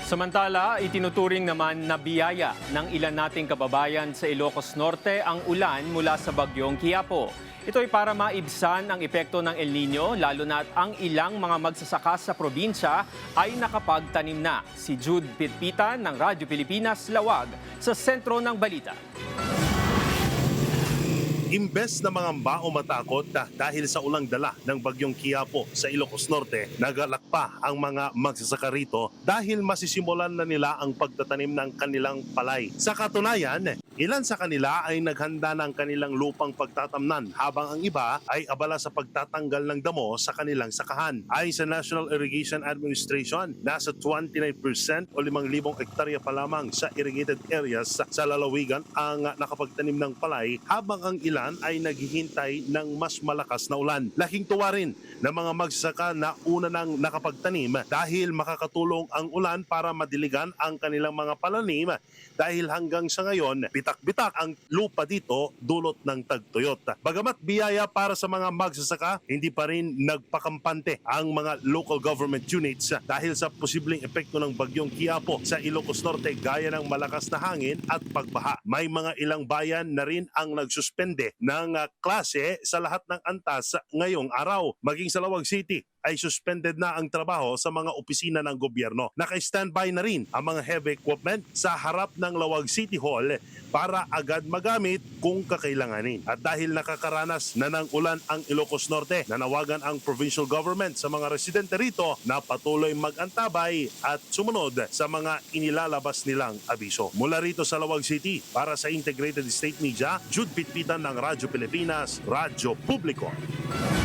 Samantala, itinuturing naman na biyaya ng ilan nating kababayan sa Ilocos Norte ang ulan mula sa bagyong Quiapo. Ito ay para maibsan ang epekto ng El Nino, lalo na at ang ilang mga magsasaka sa probinsya ay nakapagtanim na. Si Jude Pitpitan ng Radyo Pilipinas, Lawag, sa sentro ng balita. Imbes na mangamba o matakot dahil sa ulang dala ng bagyong Quiapo sa Ilocos Norte, nagalak pa ang mga magsasaka rito dahil masisimulan na nila ang pagtatanim ng kanilang palay. Sa katunayan, ilan sa kanila ay naghanda ng kanilang lupang pagtatamnan habang ang iba ay abala sa pagtatanggal ng damo sa kanilang sakahan. Ayon sa National Irrigation Administration, nasa 29% o 5,000 hektarya pa lamang sa irrigated areas sa lalawigan ang nakapagtanim ng palay habang ang ilan ay naghihintay ng mas malakas na ulan. Laking tuwa rin ng mga magsasaka na una nang nakapagtanim dahil makakatulong ang ulan para madiligan ang kanilang mga pananim dahil hanggang sa ngayon, bitak-bitak ang lupa dito dulot ng tagtuyot. Bagamat biyaya para sa mga magsasaka, hindi pa rin nagpakampante ang mga local government units dahil sa posibleng epekto ng bagyong Quiapo sa Ilocos Norte gaya ng malakas na hangin at pagbaha. May mga ilang bayan na rin ang nagsuspende ng klase sa lahat ng antas ngayong araw. Maging sa Lawag City ay suspended na ang trabaho sa mga opisina ng gobyerno. Naka-standby na rin ang mga heavy equipment sa harap ng Lawag City Hall para agad magamit kung kakailanganin. At dahil nakakaranas na ng ulan ang Ilocos Norte, nanawagan ang provincial government sa mga residente rito na patuloy mag-antabay at sumunod sa mga inilalabas nilang abiso. Mula rito sa Lawag City, para sa Integrated State Media, Jude Pitpitan ng Radyo Pilipinas, Radyo Publiko.